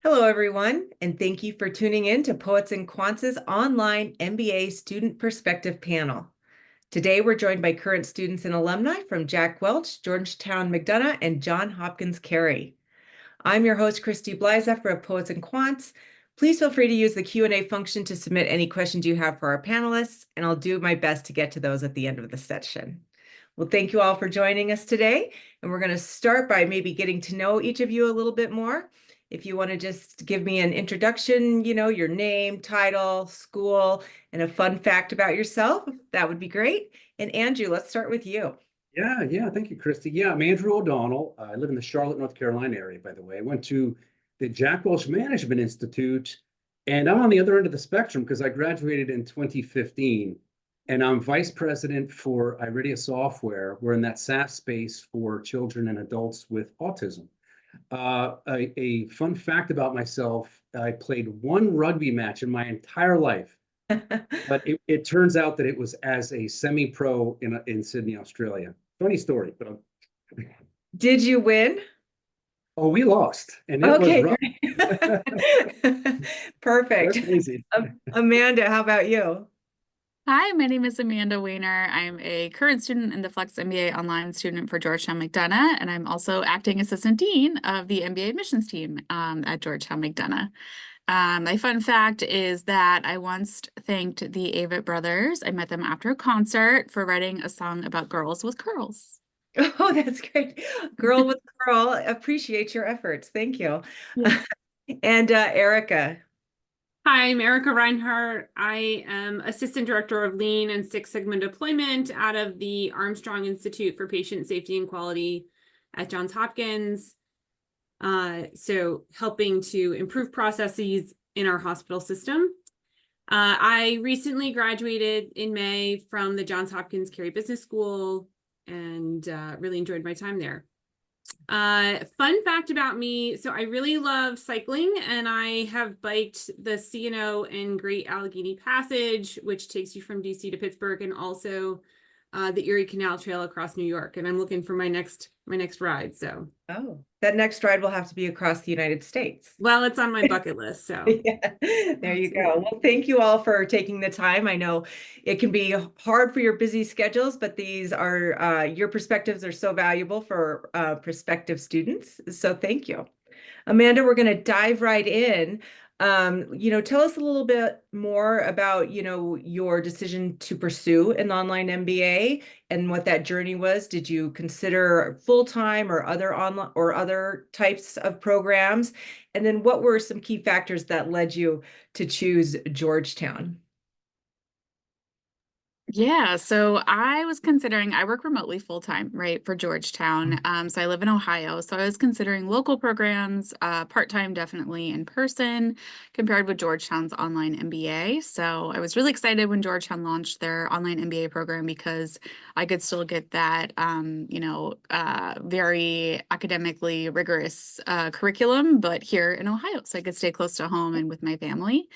Hello, everyone, and thank you for tuning in to Poets and Quants' online MBA Student Perspective panel. Today, we're joined by current students and alumni from Jack Welch, Georgetown McDonough, and Johns Hopkins Carey. I'm your host, Christy Blyzeffer of Poets and Quants. Please feel free to use the Q&A function to submit any questions you have for our panelists, and I'll do my best to get to those at the end of the session. Well, thank you all for joining us today, and we're going to start by maybe getting to know each of you a little bit more. If you want to just give me an introduction, your name, title, school, and a fun fact about yourself, that would be great. And Andrew, let's start with you. Yeah. Thank you, Christy. Yeah, I'm Andrew O'Donnell. I live in the Charlotte, North Carolina area, by the way. I went to the Jack Welch Management Institute, and I'm on the other end of the spectrum because I graduated in 2015, and I'm vice president for Iridia Software. We're in that SaaS space for children and adults with autism. A fun fact about myself, I played one rugby match in my entire life. But it turns out that it was as a semi-pro in Sydney, Australia. Funny story, but Did you win? oh, we lost, and it was Okay, rough. great. Perfect. That's easy. Amanda, how about you? Hi, my name is Amanda Weiner. I'm a current student in the Flex MBA online student for Georgetown McDonough, and I'm also acting assistant dean of the MBA admissions team at Georgetown McDonough. My fun fact is that I once thanked the Avett brothers. I met them after a concert for writing a song about girls with curls. Oh, that's great. Girl with girl, appreciate your efforts. Thank you. Yeah. And Erica. Hi, I'm Erica Reinhardt. I am Assistant Director of Lean and Six Sigma Deployment out of the Armstrong Institute for Patient Safety and Quality at Johns Hopkins. So helping to improve processes in our hospital system. I recently graduated in May from the Johns Hopkins Carey Business School and really enjoyed my time there. Fun fact about me, so I really love cycling, and I have biked the C&O and Great Allegheny Passage, which takes you from DC to Pittsburgh, and also the Erie Canal Trail across New York. And I'm looking for my next ride. So That next ride will have to be across the United States. Well, it's on my bucket list. So yeah, there you go. Well, thank you all for taking the time. I know it can be hard for your busy schedules, but these are your perspectives are so valuable for prospective students. So thank you. Amanda, we're going to dive right in. Tell us a little bit more about, your decision to pursue an online MBA and what that journey was. Did you consider full-time or other online or other types of programs? And then what were some key factors that led you to choose Georgetown? Yeah, so I was considering, I work remotely full-time, right, for Georgetown. So I live in Ohio. So I was considering local programs, part-time, definitely in person, compared with Georgetown's online MBA. So I was really excited when Georgetown launched their online MBA program because I could still get that, very academically rigorous curriculum, but here in Ohio. So I could stay close to home and with my family.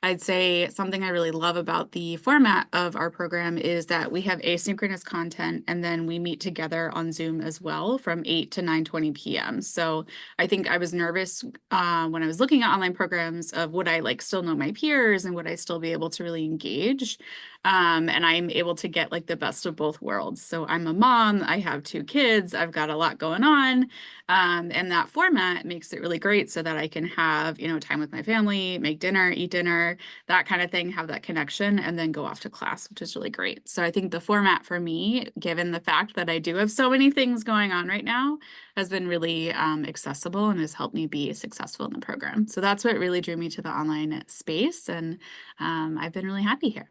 I'd say something I really love about the format of our program is that we have asynchronous content, and then we meet together on Zoom as well from 8 to 9:20 p.m. So I think I was nervous when I was looking at online programs of would I still know my peers and would I still be able to really engage? And I'm able to get the best of both worlds. So I'm a mom, I have 2 kids, I've got a lot going on. And that format makes it really great so that I can have, time with my family, make dinner, eat dinner, that kind of thing, have that connection, and then go off to class, which is really great. So I think the format for me, given the fact that I do have so many things going on right now, has been really accessible and has helped me be successful in the program. So that's what really drew me to the online space. And I've been really happy here.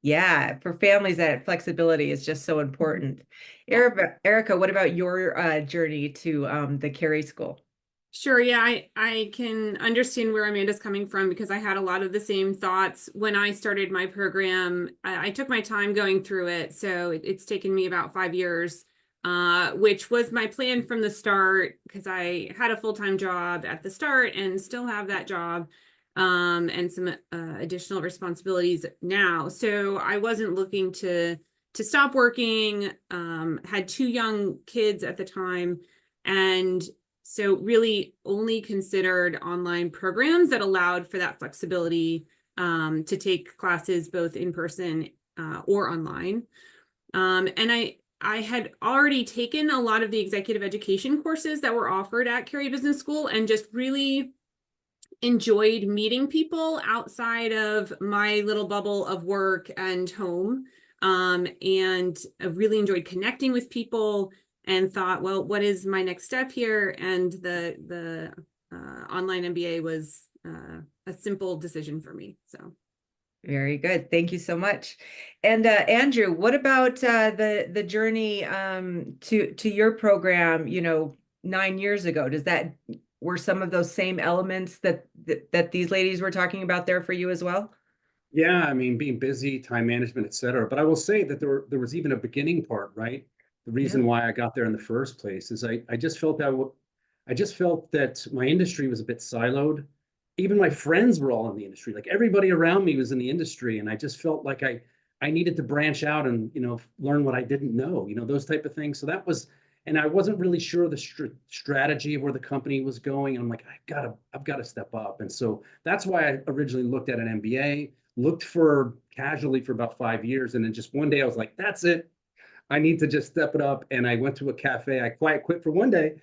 Yeah, for families, that flexibility is just so important. Erica, what about your journey to the Carey School? Sure. Yeah, I can understand where Amanda's coming from because I had a lot of the same thoughts when I started my program. I took my time going through it. So it's taken me about 5 years, which was my plan from the start because I had a full-time job at the start and still have that job and some additional responsibilities now. So I wasn't looking to stop working, had 2 young kids at the time, and So really only considered online programs that allowed for that flexibility to take classes both in person or online. And I had already taken a lot of the executive education courses that were offered at Carey Business School and just really enjoyed meeting people outside of my little bubble of work and home. And I really enjoyed connecting with people and thought, well, what is my next step here? And the online MBA was a simple decision for me. So. Very good. Thank you so much. And Andrew, what about the journey to your program, 9 years ago? Were some of those same elements that these ladies were talking about there for you as well? Yeah, I mean, being busy, time management, et cetera. But I will say that there was even a beginning part, right? The reason why I got there in the first place is I just felt that my industry was a bit siloed. Even my friends were all in the industry. Like everybody around me was in the industry, and I just felt like I needed to branch out and learn what I didn't know, those type of things. So that was, and I wasn't really sure the strategy of where the company was going. And I'm like, I've got to step up. And so that's why I originally looked at an MBA, looked for casually for about 5 years, and then just one day I was like, that's it. I need to just step it up. And I went to a cafe. I quiet quit for one day,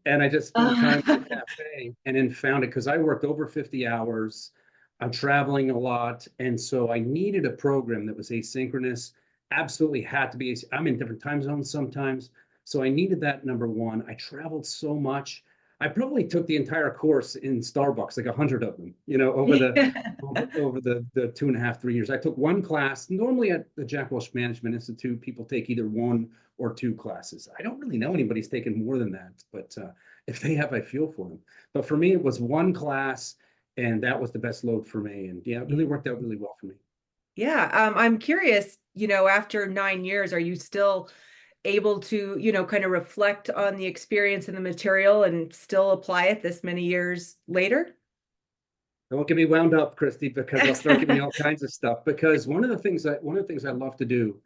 and I just spent time at the cafe and then found it because I worked over 50 hours. I'm traveling a lot. And so I needed a program that was asynchronous, absolutely had to be. I'm in different time zones sometimes. So I needed that, number one. I traveled so much. I probably took the entire course in Starbucks, like 100 of them, over the 2.5, 3 years. I took one class. Normally at the Jack Welch Management Institute, people take either 1 or 2 classes. I don't really know anybody's taken more than that, but if they have, I feel for them. But for me, it was 1 class, and that was the best load for me. And yeah, it really worked out really well for me. Yeah, I'm curious, after 9 years, are you still able to, kind of reflect on the experience and the material and still apply it this many years later? Don't get me wound up, Christy, because I'll start giving you all kinds of stuff. Because one of the things I love to do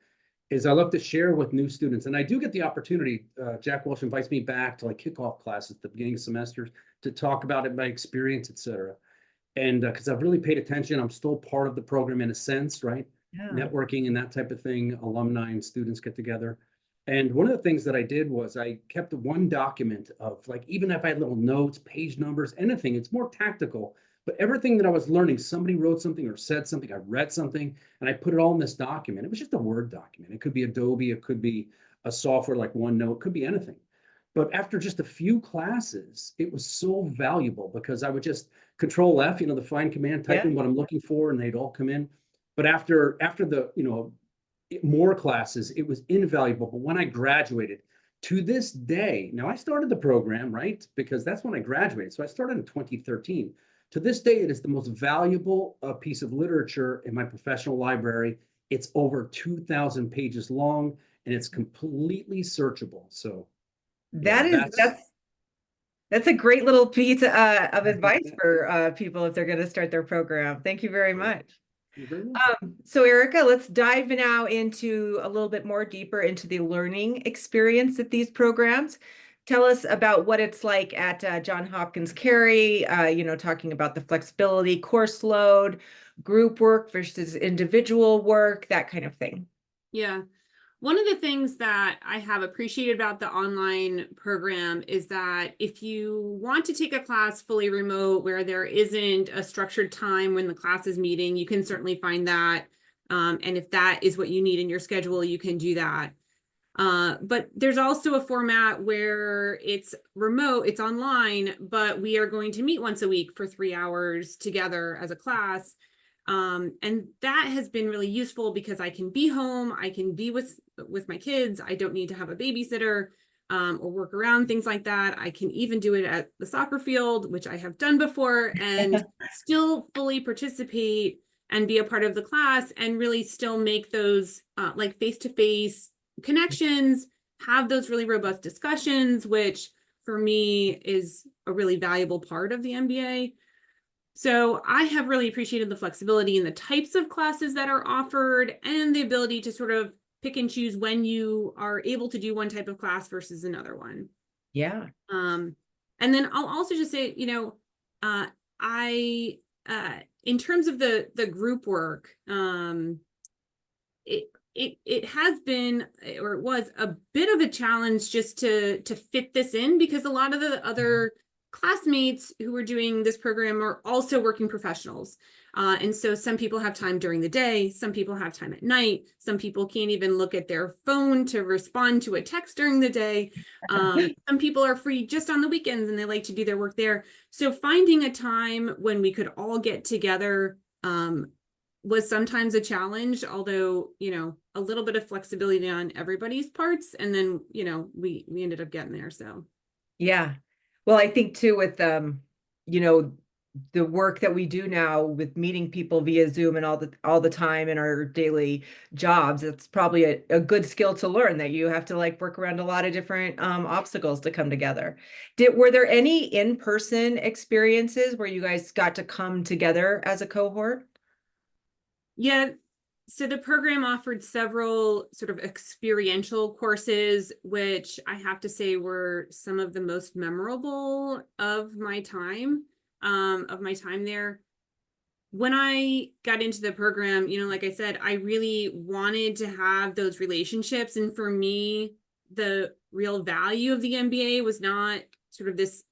is I love to share with new students, and I do get the opportunity. Jack Welch invites me back to like kickoff classes at the beginning of semesters to talk about it, my experience, et cetera. And because I've really paid attention, I'm still part of the program in a sense, right? Yeah. Networking and that type of thing. Alumni and students get together. And one of the things that I did was I kept one document of, like, even if I had little notes, page numbers, anything, it's more tactical. But everything that I was learning, somebody wrote something or said something, I read something, and I put it all in this document. It was just a Word document. It could be Adobe, it could be a software like OneNote, it could be anything. But after just a few classes, it was so valuable because I would just Control F, the find command, type in what I'm looking for, and they'd all come in. But after the, more classes, it was invaluable. But when I graduated, to this day, now I started the program, right? Because that's when I graduated. So I started in 2013. To this day, it is the most valuable piece of literature in my professional library. It's over 2,000 pages long, and it's completely searchable. So that's a great little piece of advice for people if they're going to start their program. Thank you very much. So Erica, let's dive now into a little bit more deeper into the learning experience at these programs. Tell us about what it's like at Johns Hopkins Carey, talking about the flexibility, course load, group work versus individual work, that kind of thing. Yeah. One of the things that I have appreciated about the online program is that if you want to take a class fully remote where there isn't a structured time when the class is meeting, you can certainly find that. And if that is what you need in your schedule, you can do that. But there's also a format where it's remote, it's online, but we are going to meet once a week for 3 hours together as a class. And that has been really useful because I can be home, I can be with my kids, I don't need to have a babysitter or work around things like that. I can even do it at the soccer field, which I have done before, and still fully participate and be a part of the class and really still make those like face-to-face connections, have those really robust discussions, which for me is a really valuable part of the MBA. So I have really appreciated the flexibility in the types of classes that are offered and the ability to sort of pick and choose when you are able to do one type of class versus another one. Yeah. And then I'll also just say, in terms of the group work, it has been, or it was a bit of a challenge just to fit this in, because a lot of the other classmates who were doing this program are also working professionals. And so some people have time during the day, some people have time at night, some people can't even look at their phone to respond to a text during the day. Some people are free just on the weekends and they like to do their work there. So finding a time when we could all get together was sometimes a challenge, although, a little bit of flexibility on everybody's parts. And then, we ended up getting there. So. Yeah. Well, I think too with, the work that we do now with meeting people via Zoom and all the time in our daily jobs, it's probably a good skill to learn, that you have to like work around a lot of different obstacles to come together. Were there any in-person experiences where you guys got to come together as a cohort? Yeah, so the program offered several sort of experiential courses, which I have to say were some of the most memorable of my time there. When I got into the program, like I said, I really wanted to have those relationships. And for me, the real value of the MBA was not sort of this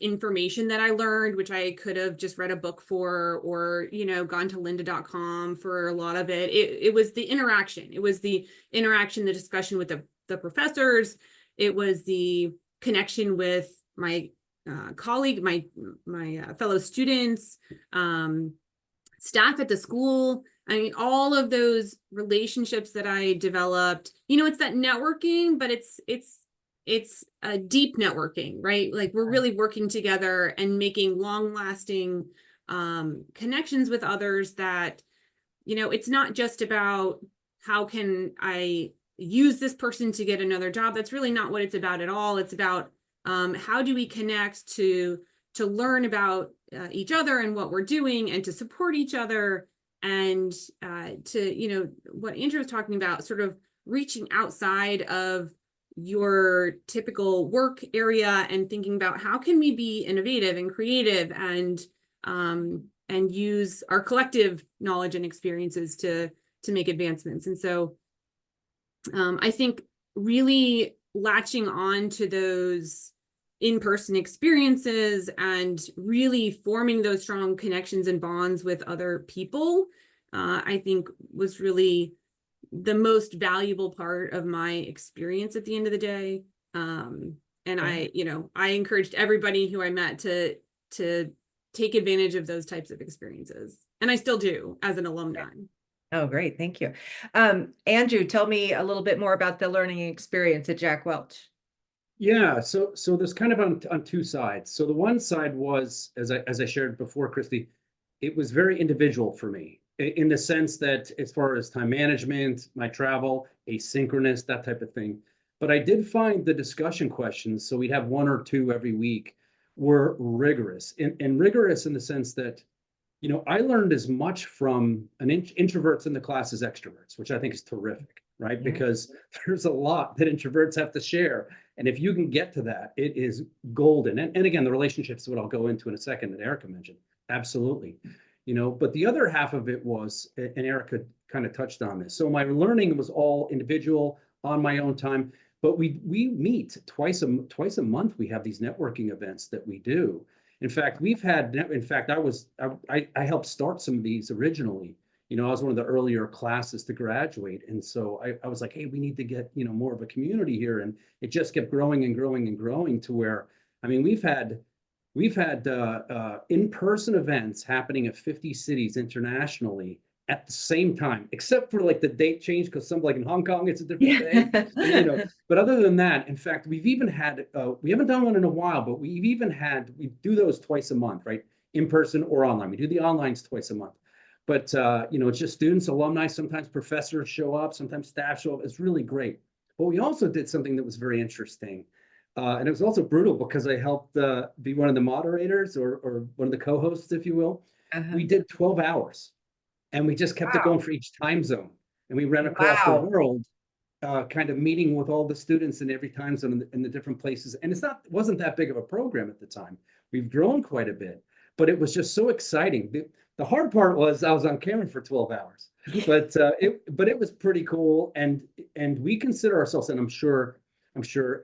information that I learned, which I could have just read a book for, or, gone to lynda.com for a lot of it. It was the interaction. It was the interaction, the discussion with the professors. It was the connection with my colleague, my fellow students, staff at the school. I mean, all of those relationships that I developed, it's that networking, but it's a deep networking, right? Like we're really working together and making long-lasting connections with others that, it's not just about how can I use this person to get another job. That's really not what it's about at all. It's about how do we connect to learn about each other and what we're doing, and to support each other, and to, what Andrew was talking about, sort of reaching outside of your typical work area and thinking about how can we be innovative and creative and use our collective knowledge and experiences to make advancements. And so I think really latching on to those in-person experiences and really forming those strong connections and bonds with other people, I think was really the most valuable part of my experience at the end of the day. And I encouraged everybody who I met to take advantage of those types of experiences. And I still do as an alumni. Oh, great. Thank you. Andrew, tell me a little bit more about the learning experience at Jack Welch. Yeah, so there's kind of on two sides. So the one side was, as I shared before, Christy, it was very individual for me, in the sense that as far as time management, my travel, asynchronous, that type of thing. But I did find the discussion questions, so we'd have one or two every week, were rigorous. And rigorous in the sense that, I learned as much from introverts in the class as extroverts, which I think is terrific, right? Yeah. Because there's a lot that introverts have to share. And if you can get to that, it is golden. And again, the relationships, what I'll go into in a second, that Erica mentioned. Absolutely. But the other half of it was, and Erica kind of touched on this. So my learning was all individual on my own time, but we meet twice a month. We have these networking events that we do. In fact, I helped start some of these originally. I was one of the earlier classes to graduate. And so I was like, hey, we need to get, more of a community here. And it just kept growing and growing and growing to where, I mean, we've had in-person events happening at 50 cities internationally at the same time, except for like the date change, because some, like in Hong Kong, it's a different day. But other than that, in fact, we've even had, we haven't done one in a while, but we do those twice a month, right? In person or online. We do the onlines twice a month. But, it's just students, alumni, sometimes professors show up, sometimes staff show up. It's really great. But we also did something that was very interesting. And it was also brutal because I helped be one of the moderators or one of the co-hosts, if you will. We did 12 hours and we just kept it going for each time zone. And we ran across the world. kind of meeting with all the students in every time zone in the different places. And wasn't that big of a program at the time. We've grown quite a bit, but it was just so exciting. The hard part was I was on camera for 12 hours, but it was pretty cool. And we consider ourselves, and I'm sure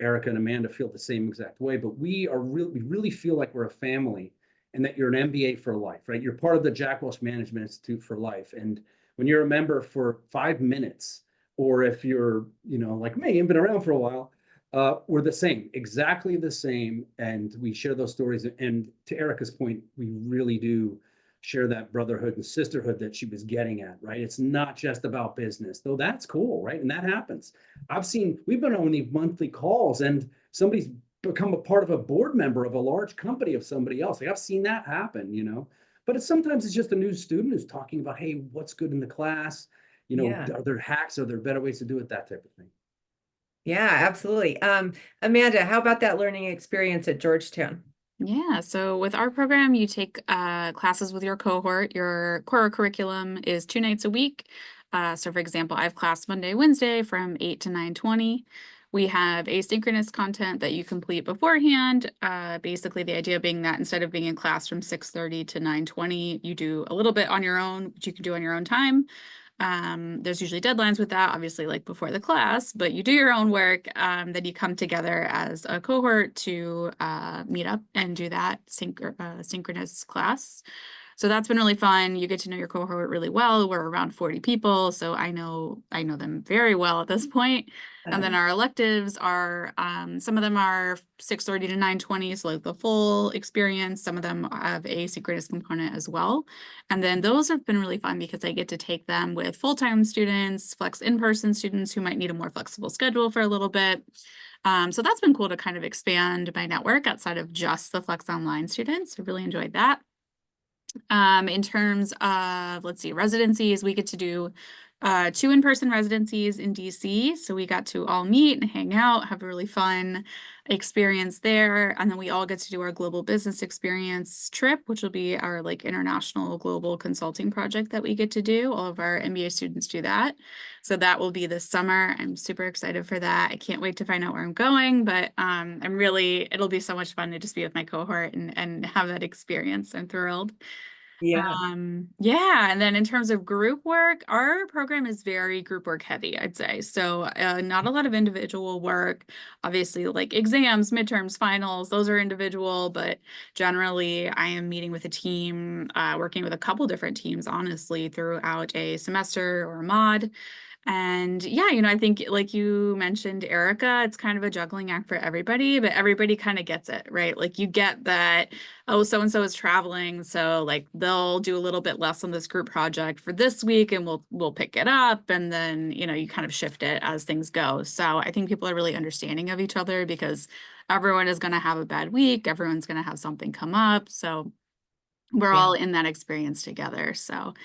Erica and Amanda feel the same exact way, but we really feel like we're a family, and that you're an MBA for life, right? You're part of the Jack Welch Management Institute for life. And when you're a member for 5 minutes, or if you're, like me and been around for a while, we're the same, exactly the same. And we share those stories. And to Erica's point, we really do share that brotherhood and sisterhood that she was getting at, right? It's not just about business, though that's cool, right? And that happens. We've been on these monthly calls and somebody's become a part of a board member of a large company of somebody else. Like I've seen that happen. But sometimes it's just a new student who's talking about, hey, what's good in the class? Yeah. Are there hacks? Are there better ways to do it? That type of thing. Yeah, absolutely. Amanda, how about that learning experience at Georgetown? Yeah, so with our program, you take classes with your cohort. Your core curriculum is 2 nights a week. So for example, I have class Monday, Wednesday from 8 to 9:20. We have asynchronous content that you complete beforehand. Basically, the idea being that instead of being in class from 6:30 to 9:20, you do a little bit on your own, which you can do on your own time. There's usually deadlines with that, obviously, like before the class, but you do your own work. Then you come together as a cohort to meet up and do that synchronous class. So that's been really fun. You get to know your cohort really well. We're around 40 people, so I know them very well at this point. And then our electives are, some of them are 6:30 to 9:20, so like the full experience. Some of them have a synchronous component as well. And then those have been really fun because I get to take them with full-time students, flex in-person students who might need a more flexible schedule for a little bit. So that's been cool to kind of expand my network outside of just the flex online students. I really enjoyed that. In terms of, let's see, residencies, we get to do 2 in-person residencies in DC. So we got to all meet and hang out, have a really fun experience there. And then we all get to do our global business experience trip, which will be our like international global consulting project that we get to do. All of our MBA students do that. So that will be this summer. I'm super excited for that. I can't wait to find out where I'm going, but it'll be so much fun to just be with my cohort and have that experience. I'm thrilled. Yeah. Yeah, and then in terms of group work, our program is very group work heavy, I'd say. So not a lot of individual work. Obviously, like exams, midterms, finals, those are individual, but generally I am meeting with a team, working with a couple different teams, honestly, throughout a semester or a mod. And yeah, I think like you mentioned, Erica, it's kind of a juggling act for everybody, but everybody kind of gets it, right? Like you get that, oh, so-and-so is traveling, so like they'll do a little bit less on this group project for this week and we'll pick it up. And then, you kind of shift it as things go. So I think people are really understanding of each other because everyone is going to have a bad week. Everyone's going to have something come up. So we're all in that experience together. So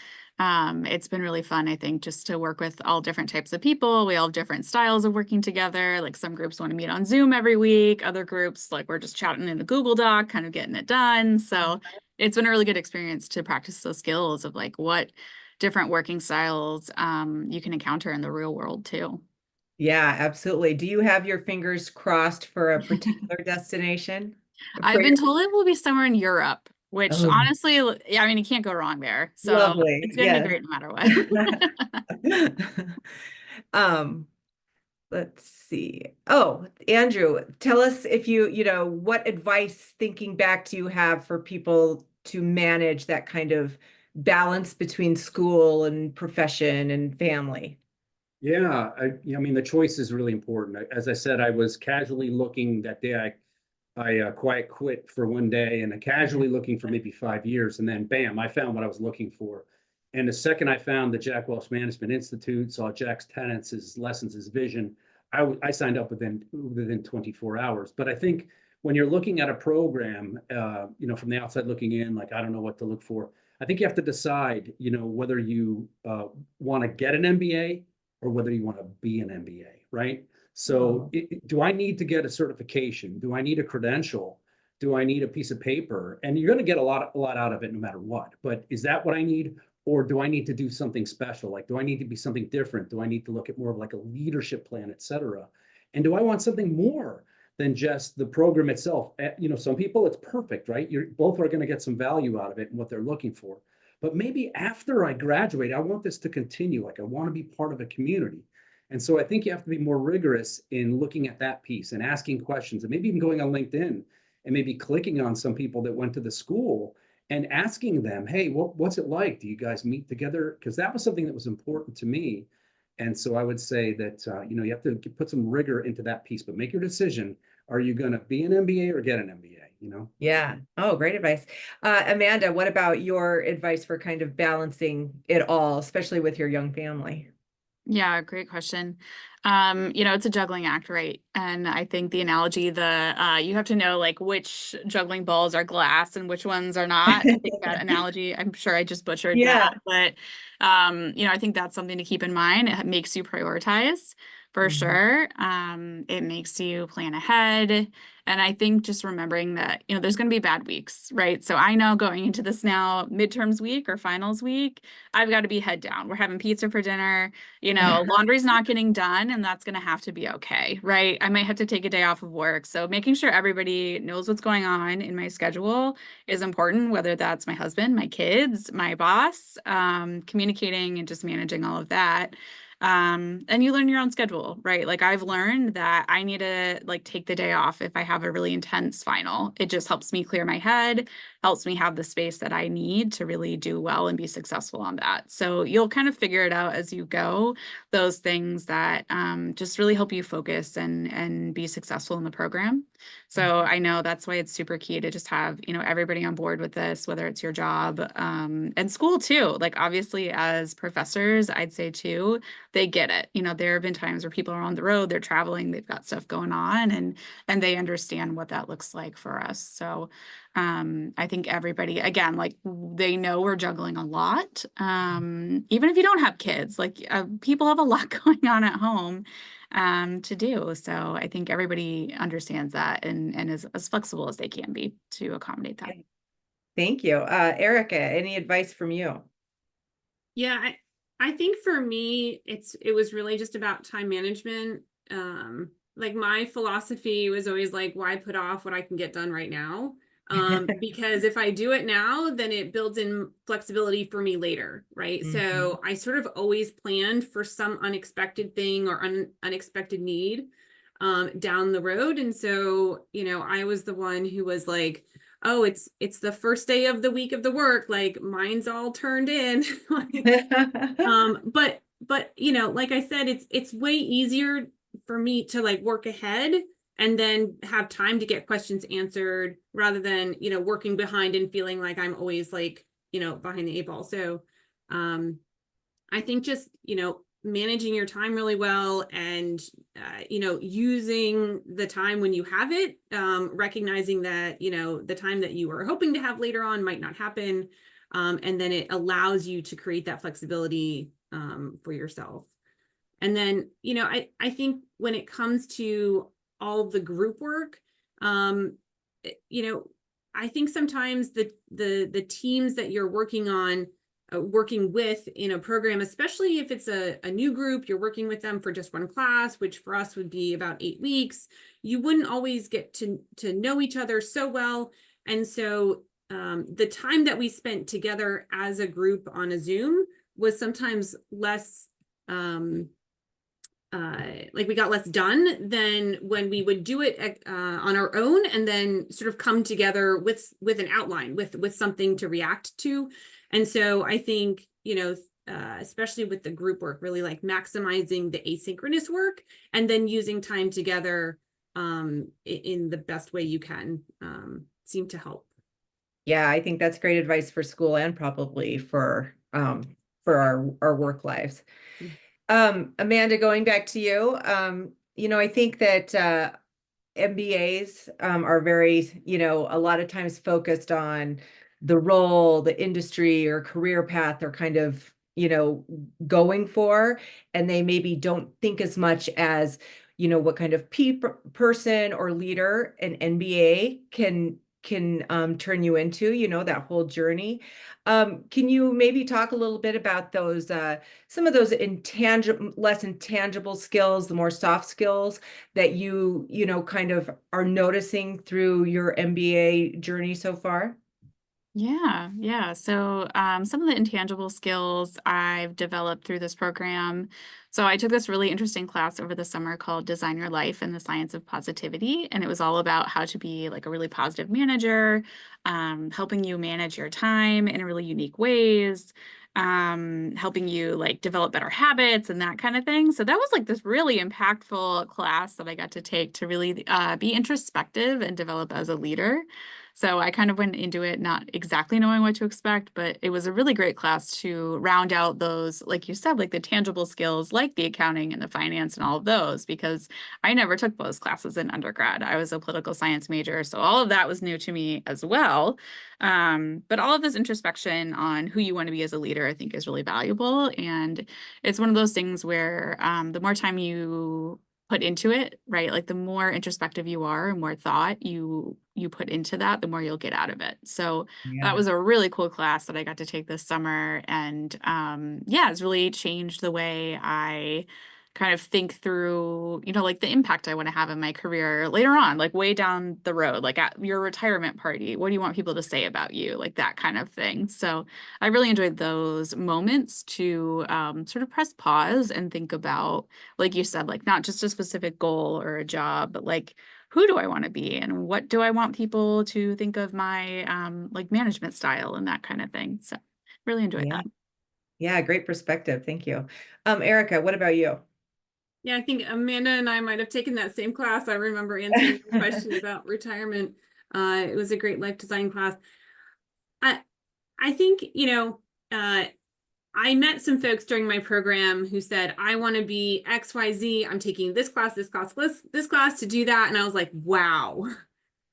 it's been really fun, I think, just to work with all different types of people. We all have different styles of working together. Like some groups want to meet on Zoom every week. Other groups, like we're just chatting in a Google Doc, kind of getting it done. So it's been a really good experience to practice those skills of like what different working styles you can encounter in the real world too. Yeah, absolutely. Do you have your fingers crossed for a particular destination? I've been told it will be somewhere in Europe, which Oh, honestly, yeah, I mean, you can't go wrong there. So lovely. it's going to be great no matter what. Um, let's see. Oh, Andrew, tell us if what advice, thinking back, do you have for people to manage that kind of balance between school and profession and family? Yeah, I mean, the choice is really important. As I said, I was casually looking that day. I quiet quit for one day and casually looking for maybe 5 years. And then bam, I found what I was looking for. And the second I found the Jack Welch Management Institute, saw Jack's tenets, his lessons, his vision, I signed up within 24 hours. But I think when you're looking at a program, from the outside looking in, like, I don't know what to look for. I think you have to decide, whether you want to get an MBA or whether you want to be an MBA, right? So do I need to get a certification? Do I need a credential? Do I need a piece of paper? And you're going to get a lot out of it no matter what. But is that what I need? Or do I need to do something special? Like, do I need to be something different? Do I need to look at more of like a leadership plan, et cetera? And do I want something more than just the program itself? You know, some people it's perfect, right? You're both are going to get some value out of it and what they're looking for. But maybe after I graduate, I want this to continue. Like I want to be part of a community. And so I think you have to be more rigorous in looking at that piece and asking questions and maybe even going on LinkedIn and maybe clicking on some people that went to the school and asking them, hey, what's it like? Do you guys meet together? Because that was something that was important to me. And so I would say that, you know, you have to put some rigor into that piece, but make your decision. Are you going to be an MBA or get an MBA, you know? Yeah. Oh, great advice. Amanda, what about your advice for kind of balancing it all, especially with your young family? Yeah, great question. You know, it's a juggling act, right? And I think the analogy, you have to know like which juggling balls are glass and which ones are not. I think that analogy, I'm sure I just butchered Yeah. that, but you know, I think that's something to keep in mind. It makes you prioritize for sure. It makes you plan ahead. And I think just remembering that, you know, there's going to be bad weeks, right? So I know going into this now midterms week or finals week, I've got to be head down. We're having pizza for dinner, you know, laundry's not getting done, and that's going to have to be okay, right? I might have to take a day off of work. So making sure everybody knows what's going on in my schedule is important, whether that's my husband, my kids, my boss, communicating and just managing all of that. And you learn your own schedule, right? Like I've learned that I need to like take the day off if I have a really intense final. It just helps me clear my head, helps me have the space that I need to really do well and be successful on that. So you'll kind of figure it out as you go, those things that just really help you focus and be successful in the program. So I know that's why it's super key to just have, you know, everybody on board with this, whether it's your job and school too. Like obviously as professors, I'd say too, they get it. You know, there have been times where people are on the road, they're traveling, they've got stuff going on and they understand what that looks like for us. So I think everybody, again, like they know we're juggling a lot. Even if you don't have kids, like people have a lot going on at home to do. So I think everybody understands that and is as flexible as they can be to accommodate that. Thank you. Erica, any advice from you? Yeah, I think for me, it was really just about time management. Like my philosophy was always like, why put off what I can get done right now? Because if I do it now, then it builds in flexibility for me later, right? So I sort of always planned for some unexpected thing or unexpected need down the road. And so, you know, I was the one who was like, oh, it's the first day of the week of the work, like mine's all turned in. But you know, like I said, it's way easier for me to like work ahead and then have time to get questions answered rather than, you know, working behind and feeling like I'm always like, you know, behind the eight ball. So I think just, you know, managing your time really well and, you know, using the time when you have it, recognizing that, you know, the time that you were hoping to have later on might not happen. And then it allows you to create that flexibility for yourself. And then, you know, I think when it comes to all the group work, you know, I think sometimes the teams that you're working on, working with in a program, especially if it's a new group, you're working with them for just one class, which for us would be about 8 weeks. You wouldn't always get to know each other so well. And so the time that we spent together as a group on a Zoom was sometimes less, like we got less done than when we would do it on our own and then sort of come together with an outline, with something to react to. And so I think, you know, especially with the group work, really like maximizing the asynchronous work and then using time together in the best way you can seem to help. Yeah, I think that's great advice for school and probably for our work lives. Amanda, going back to you, you know, I think that MBAs are very, you know, a lot of times focused on the role, the industry or career path they're kind of, you know, going for, and they maybe don't think as much as, you know, what kind of person or leader an MBA can can turn you into, that whole journey. Can you maybe talk a little bit about those, some of those less intangible skills, the more soft skills that you kind of are noticing through your MBA journey so far? Yeah. So some of the intangible skills I've developed through this program. So I took this really interesting class over the summer called Design Your Life and the Science of Positivity. And it was all about how to be like a really positive manager, helping you manage your time in really unique ways, helping you like develop better habits and that kind of thing. So that was like this really impactful class that I got to take to really be introspective and develop as a leader. So I kind of went into it not exactly knowing what to expect, but it was a really great class to round out those, like you said, like the tangible skills, like the accounting and the finance and all of those, because I never took those classes in undergrad. I was a political science major, so all of that was new to me as well. But all of this introspection on who you want to be as a leader, I think is really valuable. And it's one of those things where the more time you put into it, right? Like the more introspective you are and more thought you put into that, the more you'll get out of it. So that was a really cool class that I got to take this summer. And it's really changed the way I kind of think through, like the impact I want to have in my career later on, like way down the road, like at your retirement party. What do you want people to say about you? Like that kind of thing. So I really enjoyed those moments to sort of press pause and think about, like you said, like not just a specific goal or a job, but like who do I want to be and what do I want people to think of my like management style and that kind of thing. So really enjoyed that. Yeah, great perspective. Thank you. Erica, what about you? Yeah, I think Amanda and I might have taken that same class. I remember answering your question about retirement. It was a great life design class. I think, I met some folks during my program who said, I want to be XYZ. I'm taking this class, this class, this class to do that. And I was like, wow.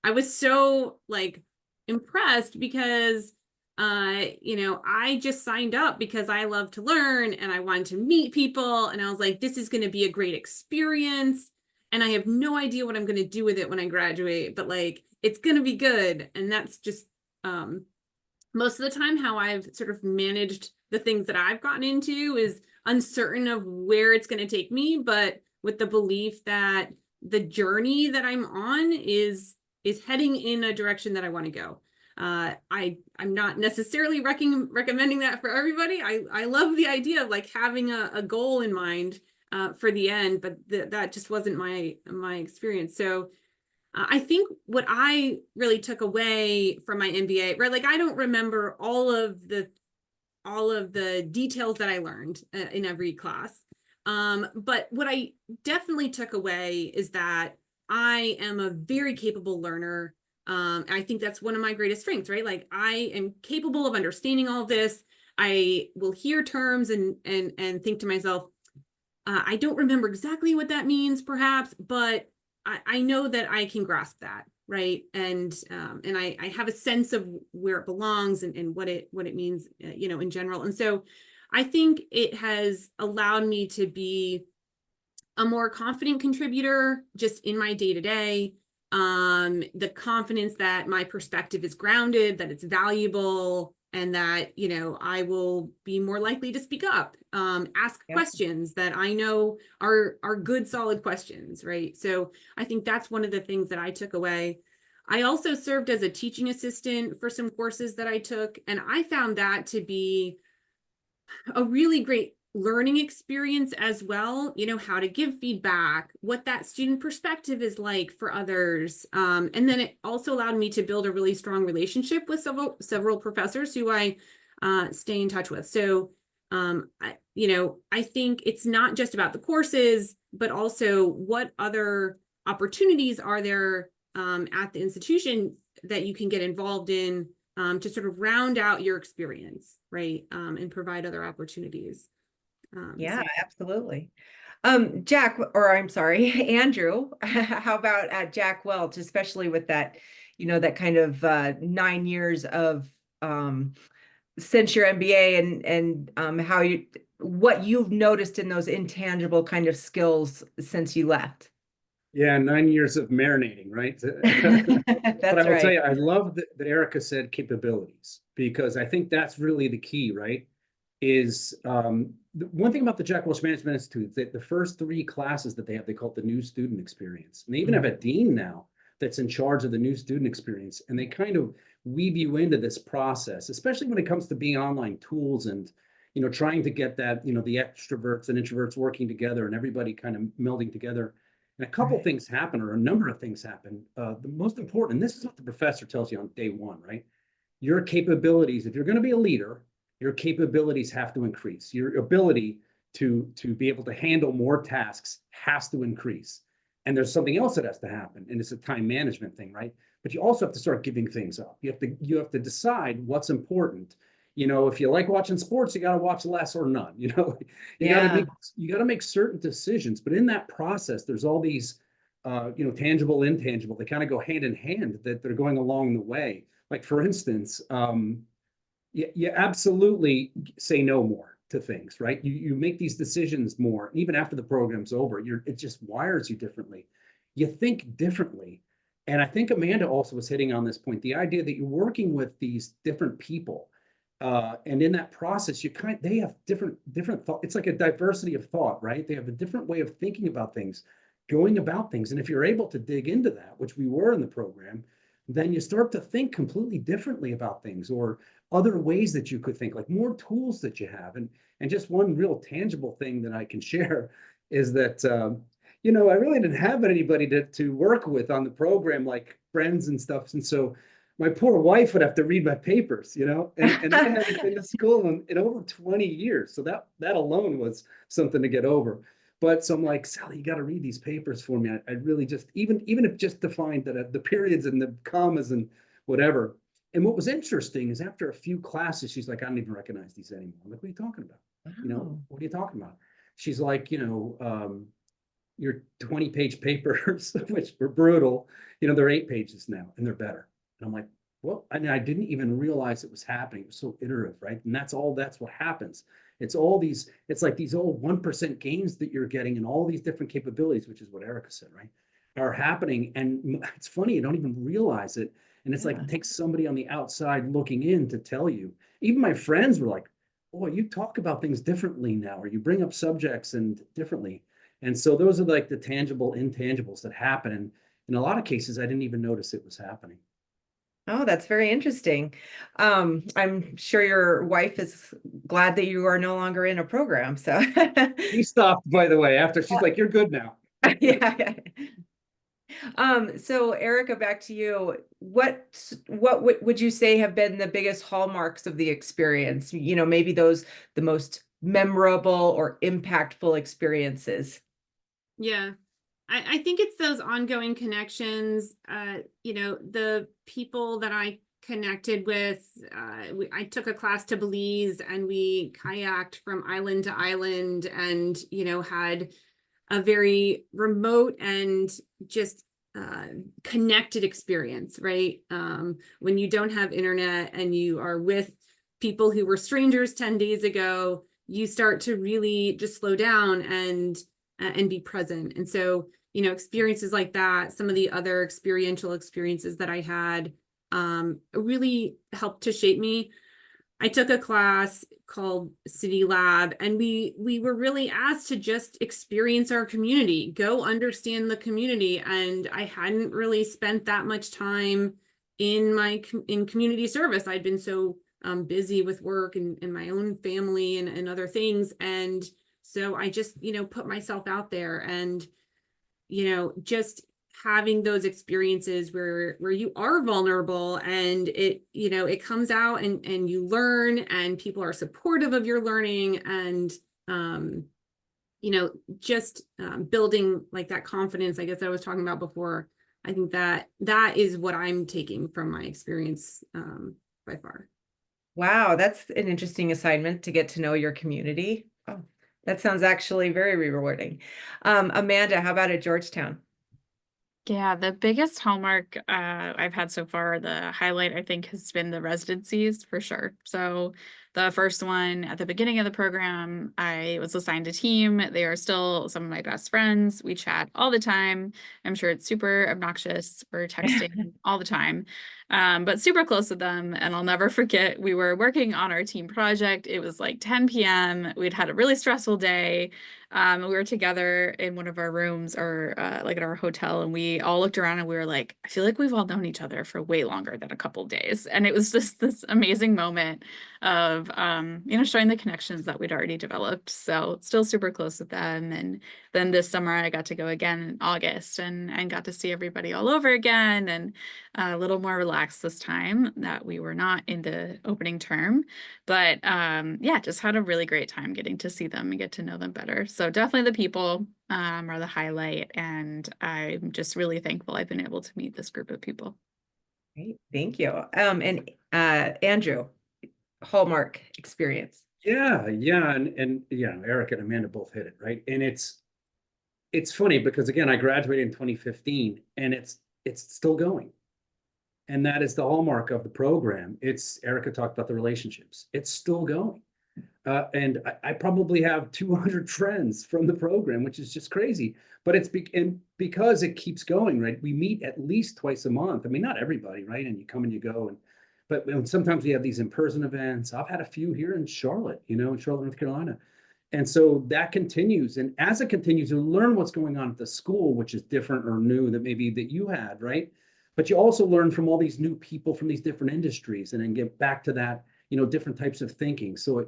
I was so like impressed because I just signed up because I love to learn and I wanted to meet people. And I was like, this is going to be a great experience. And I have no idea what I'm going to do with it when I graduate, but like, it's going to be good. And that's just most of the time how I've sort of managed the things that I've gotten into is uncertain of where it's going to take me, but with the belief that the journey that I'm on is heading in a direction that I want to go. I'm not necessarily recommending that for everybody. I love the idea of like having a goal in mind for the end, but that just wasn't my experience. So I think what I really took away from my MBA, right? Like I don't remember all of the details that I learned in every class. But what I definitely took away is that I am a very capable learner. I think that's one of my greatest strengths, right? Like I am capable of understanding all of this. I will hear terms and think to myself, I don't remember exactly what that means, perhaps, but I know that I can grasp that, right? And I have a sense of where it belongs and what it means, in general. And so I think it has allowed me to be a more confident contributor just in my day-to-day. The confidence that my perspective is grounded, that it's valuable, and that, I will be more likely to speak up, ask questions that I know are good, solid questions, right? So I think that's one of the things that I took away. I also served as a teaching assistant for some courses that I took, and I found that to be a really great learning experience as well, how to give feedback, what that student perspective is like for others. And then it also allowed me to build a really strong relationship with several professors who I stay in touch with. So, I think it's not just about the courses, but also what other opportunities are there at the institution that you can get involved in to sort of round out your experience, right? And provide other opportunities. Absolutely. Jack, or I'm sorry, Andrew, how about Jack Welch, especially with that, that kind of 9 years of since your MBA and what you've noticed in those intangible kind of skills since you left? Yeah, 9 years of marinating, right? But I That's will tell right. you, I love that Erica said capabilities, because I think that's really the key, right? Is the one thing about the Jack Welch Management Institute, that the first 3 classes that they have, they call it the new student experience. And they even have a dean now that's in charge of the new student experience. And they kind of weave you into this process, especially when it comes to being online tools and, trying to get that, the extroverts and introverts working together and everybody kind of melding together. And a couple things happen, or a number of things happen. The most important, and this is what the professor tells you on day one, right? Your capabilities, if you're going to be a leader, your capabilities have to increase. Your ability to be able to handle more tasks has to increase. And there's something else that has to happen, and it's a time management thing, right? But you also have to start giving things up. You have to decide what's important. If you like watching sports, you got to watch less or none. You Yeah. got to make certain decisions. But in that process, there's all these, tangible, intangible. They kind of go hand in hand. That they're going along the way. Like for instance, you absolutely say no more to things, right? You make these decisions more, even after the program's over. It just wires you differently. You think differently. And I think Amanda also was hitting on this point, the idea that you're working with these different people. And in that process, they have different thought. It's like a diversity of thought, right? They have a different way of thinking about things, going about things. And if you're able to dig into that, which we were in the program, then you start to think completely differently about things, or other ways that you could think, like more tools that you have. And just one real tangible thing that I can share is that, I really didn't have anybody to work with on the program, like friends and stuff. And so my poor wife would have to read my papers, and I hadn't been to school in over 20 years. So that alone was something to get over. But so I'm like, Sally, you got to read these papers for me. I really just, even if just to find that the periods and the commas and whatever. And what was interesting is after a few classes, she's like, I don't even recognize these anymore. I'm like, what are you talking about? Wow. What are you talking about? She's like, your 20-page papers, which were brutal, they're 8 pages now and they're better. And I'm like, well, I didn't even realize it was happening. It was so iterative, right? And that's what happens. It's like these old 1% gains that you're getting, and all these different capabilities, which is what Erica said, right? Are happening. And it's funny, you don't even realize it. And it's like, it takes somebody on the outside looking in to tell you. Even my friends were like, boy, you talk about things differently now, or you bring up subjects and differently. And so those are like the tangible intangibles that happen. And in a lot of cases, I didn't even notice it was happening. Oh, that's very interesting. I'm sure your wife is glad that you are no longer in a program. So She stopped, by the way, after she's like, you're good now. yeah. So Erica, back to you. What would you say have been the biggest hallmarks of the experience? Maybe the most memorable or impactful experiences. Yeah. I think it's those ongoing connections, the people that I connected with. I took a class to Belize and we kayaked from island to island and, had a very remote and just connected experience, right? When you don't have internet and you are with people who were strangers 10 days ago, you start to really just slow down and be present. And so, experiences like that, some of the other experiential experiences that I had really helped to shape me. I took a class called City Lab, and we were really asked to just experience our community, go understand the community. And I hadn't really spent that much time in community service. I'd been so busy with work and my own family and other things. And so I just, put myself out there and, just having those experiences where you are vulnerable and it comes out and you learn and people are supportive of your learning and, just building like that confidence, I guess I was talking about before. I think that is what I'm taking from my experience by far. Wow, that's an interesting assignment to get to know your community. Oh, that sounds actually very rewarding. Amanda, how about at Georgetown? Yeah, the biggest hallmark I've had so far, the highlight I think has been the residencies for sure. So The first one at the beginning of the program, I was assigned a team. They are still some of my best friends. We chat all the time. I'm sure it's super obnoxious. We're texting all the time, but super close with them. And I'll never forget, we were working on our team project. It was like 10 p.m. We'd had a really stressful day. We were together in one of our rooms or like at our hotel, and we all looked around and we were like, I feel like we've all known each other for way longer than a couple days. And it was just this amazing moment of, showing the connections that we'd already developed. So still super close with them. And then this summer I got to go again in August and got to see everybody all over again, and a little more relaxed this time that we were not in the opening term. But yeah, just had a really great time getting to see them and get to know them better. So definitely the people are the highlight, and I'm just really thankful I've been able to meet this group of people. Great, thank you. And Andrew, hallmark experience. Yeah, and Eric and Amanda both hit it, right? And it's funny because again, I graduated in 2015 and it's still going. And that is the hallmark of the program. Erica talked about the relationships. It's still going. And I probably have 200 friends from the program, which is just crazy. But it's because it keeps going, right? We meet at least twice a month. I mean, not everybody, right? And you come and you go. But sometimes we have these in-person events. I've had a few here in Charlotte, in Charlotte, North Carolina. And so that continues. And as it continues, you learn what's going on at the school, which is different or new that maybe that you had, right? But you also learn from all these new people from these different industries, and then get back to that, different types of thinking. So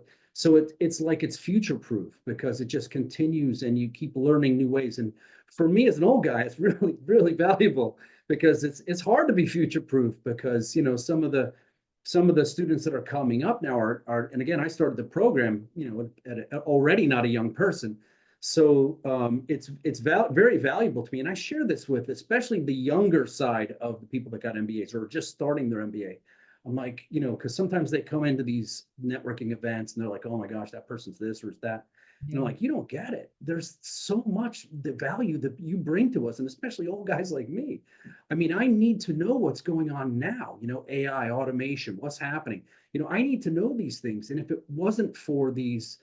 it's like it's future-proof because it just continues and you keep learning new ways. And for me as an old guy, it's really, really valuable because it's hard to be future-proof because, some of the students that are coming up now are, and again, I started the program, already not a young person. So it's very valuable to me. And I share this with especially the younger side of the people that got MBAs or just starting their MBA. I'm like, because sometimes they come into these networking events and they're like, oh my gosh, that person's this or that. And I'm like, you don't get it. There's so much the value that you bring to us, and especially old guys like me. I mean, I need to know what's going on now, AI, automation, what's happening. I need to know these things. And if it wasn't for these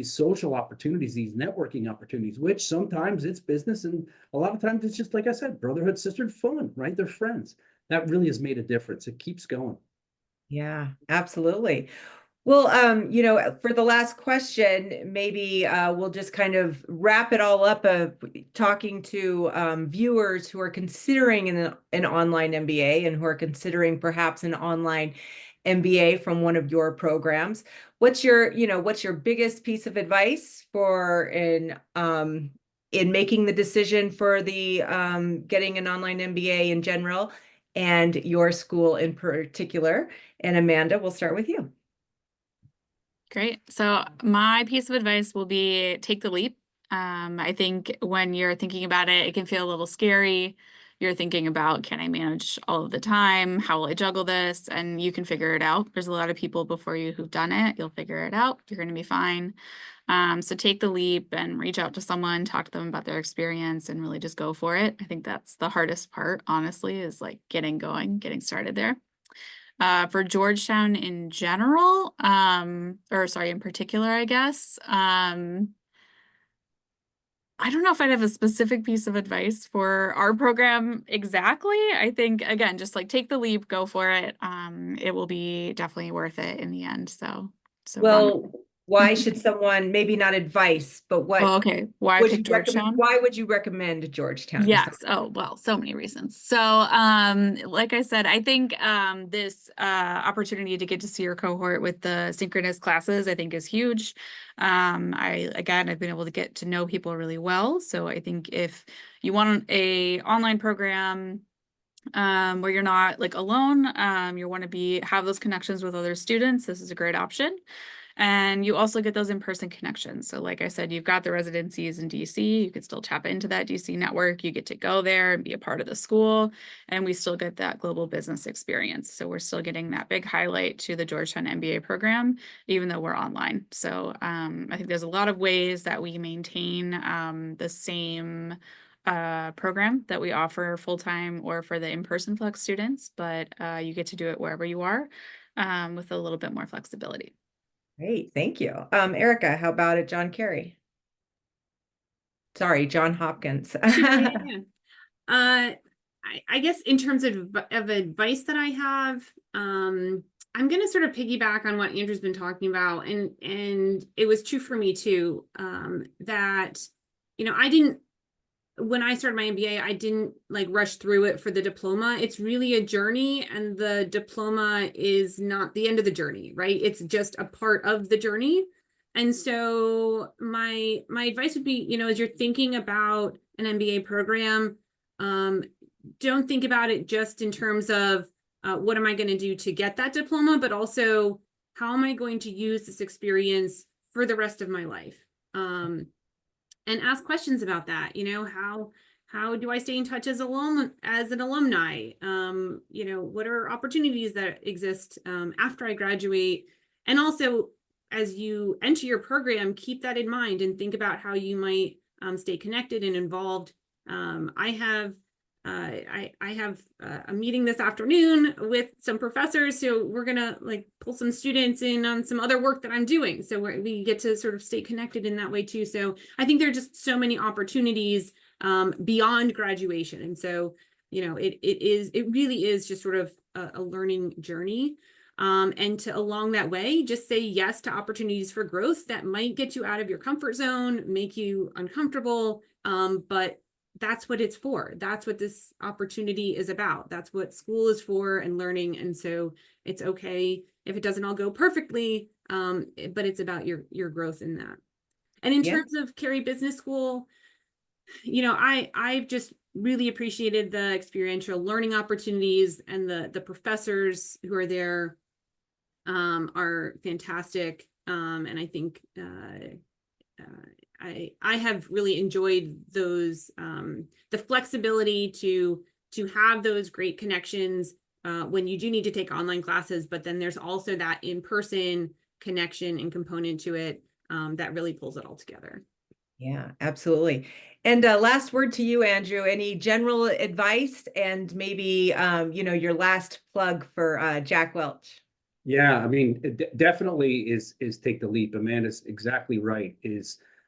social opportunities, these networking opportunities, which sometimes it's business and a lot of times it's just, like I said, brotherhood, sisterhood, fun, right? They're friends. That really has made a difference. It keeps going. Yeah, absolutely. Well, for the last question, maybe we'll just kind of wrap it all up of talking to viewers who are considering an online MBA and who are considering perhaps an online MBA from one of your programs. What's your biggest piece of advice for in making the decision for the getting an online MBA in general and your school in particular? And Amanda, we'll start with you. Great. So my piece of advice will be take the leap. I think when you're thinking about it, it can feel a little scary. You're thinking about, can I manage all of the time? How will I juggle this? And you can figure it out. There's a lot of people before you who've done it. You'll figure it out. You're going to be fine. So take the leap and reach out to someone, talk to them about their experience, and really just go for it. I think that's the hardest part, honestly, is like getting going, getting started there. For Georgetown in general, in particular, I guess. I don't know if I'd have a specific piece of advice for our program exactly. I think, again, just like take the leap, go for it. It will be definitely worth it in the end. So Well, why should someone, maybe not advice, but what okay. Why pick Georgetown? Why would you recommend Georgetown? Yes. Oh, well, so many reasons. So, like I said, I think this opportunity to get to see your cohort with the synchronous classes, I think is huge. I've been able to get to know people really well. So I think if you want a online program where you're not like alone, you want to have those connections with other students, this is a great option. And you also get those in-person connections. So like I said, you've got the residencies in DC. You could still tap into that DC network. You get to go there and be a part of the school. And we still get that global business experience. So we're still getting that big highlight to the Georgetown MBA program, even though we're online. So I think there's a lot of ways that we maintain the same program that we offer full-time or for the in-person flex students, but you get to do it wherever you are with a little bit more flexibility. Great, thank you. Erica, how about at John Carey? Sorry, John Hopkins. Yeah. I guess in terms of advice that I have, I'm going to sort of piggyback on what Andrew's been talking about, and it was true for me too, that, you know, when I started my MBA, I didn't like rush through it for the diploma. It's really a journey, and the diploma is not the end of the journey, right? It's just a part of the journey. And so my advice would be, you know, as you're thinking about an MBA program, don't think about it just in terms of what am I going to do to get that diploma, but also how am I going to use this experience for the rest of my life? And ask questions about that. You know, how do I stay in touch as an alumni? You know, what are opportunities that exist after I graduate? And also, as you enter your program, keep that in mind and think about how you might stay connected and involved. I have a meeting this afternoon with some professors, so we're gonna like pull some students in on some other work that I'm doing, so we get to sort of stay connected in that way too. So I think there are just so many opportunities beyond graduation, and so, you know, it really is just sort of a learning journey. And to along that way, just say yes to opportunities for growth that might get you out of your comfort zone, make you uncomfortable, but that's what it's for. That's what this opportunity is about. That's what school is for, and learning. And so it's okay if it doesn't all go perfectly, but it's about your growth in that. And in terms of Carey Business School, you know, I've just really appreciated the experiential learning opportunities, and the professors who are there are fantastic. And I think I have really enjoyed those, the flexibility to have those great connections when you do need to take online classes, but then there's also that in-person connection and component to it that really pulls it all together. Yeah, absolutely. And last word to you, Andrew, any general advice, and maybe, you know, your last plug for Jack Welch? Yeah, I mean, it definitely is take the leap. Amanda's exactly right.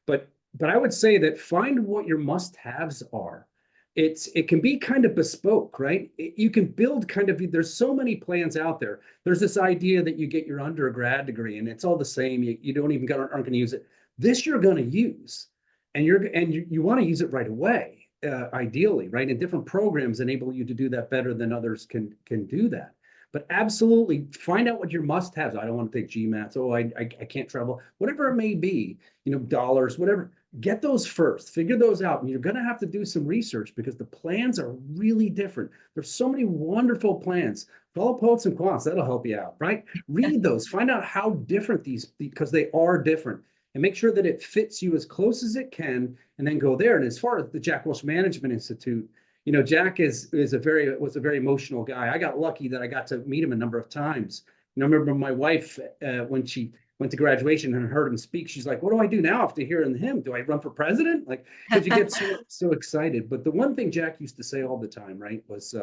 But I would say that find what your must-haves are. It can be kind of bespoke, right? You can build kind of, there's so many plans out there. There's this idea that you get your undergrad degree and it's all the same. You don't even aren't going to use it. This you're going to use, and you want to use it right away, ideally, right? And different programs enable you to do that better than others can do that. But absolutely find out what your must-haves. I don't want to take GMATs. Oh, I can't travel. Whatever it may be, you know, dollars, whatever. Get those first. Figure those out. And you're going to have to do some research because the plans are really different. There's so many wonderful plans. Follow Poets and Quants. That'll help you out, right? Read those. Find out how different because they are different. And make sure that it fits you as close as it can, and then go there. And as far as the Jack Welch Management Institute, you know, Jack was a very emotional guy. I got lucky that I got to meet him a number of times. You know, I remember my wife, when she went to graduation and heard him speak, she's like, what do I do now after hearing him? Do I run for president? Like, because you get so excited. But the one thing Jack used to say all the time, right, was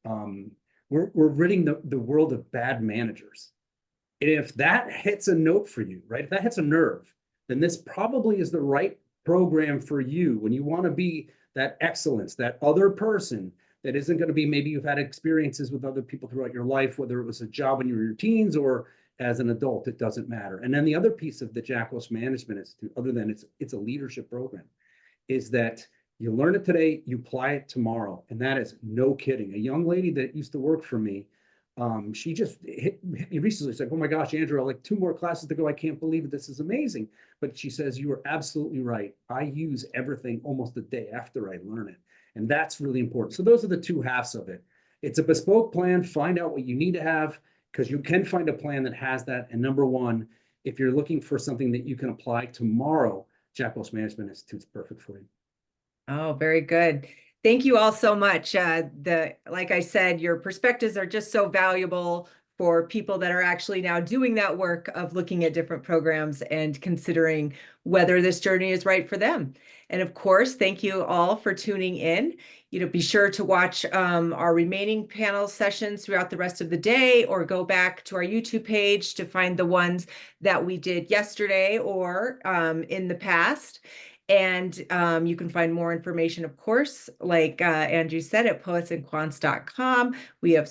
we're ridding the world of bad managers. And if that hits a note for you, right, if that hits a nerve, then this probably is the right program for you when you want to be that excellence, that other person that isn't going to be, maybe you've had experiences with other people throughout your life, whether it was a job when you were in your teens or as an adult, it doesn't matter. And then the other piece of the Jack Welch Management Institute, other than it's a leadership program, is that you learn it today, you apply it tomorrow. And that is no kidding. A young lady that used to work for me, she just hit me recently. She's like, oh my gosh, Andrew, like 2 more classes to go. I can't believe it. This is amazing. But she says, you are absolutely right. I use everything almost the day after I learn it. And that's really important. So those are the 2 halves of it. It's a bespoke plan. Find out what you need to have, because you can find a plan that has that. And number 1, if you're looking for something that you can apply tomorrow, Jack Welch Management Institute is perfect for you. Oh, very good. Thank you all so much. Like I said, your perspectives are just so valuable for people that are actually now doing that work of looking at different programs and considering whether this journey is right for them. And of course, thank you all for tuning in. Be sure to watch our remaining panel sessions throughout the rest of the day, or go back to our YouTube page to find the ones that we did yesterday or in the past. And you can find more information, of course, like Andrew said, at poetsandquants.com. We have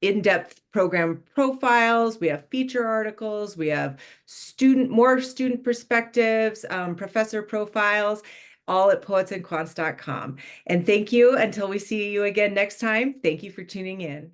in-depth program profiles, we have feature articles, we have more student perspectives, professor profiles, all at poetsandquants.com. And thank you until we see you again next time. Thank you for tuning in.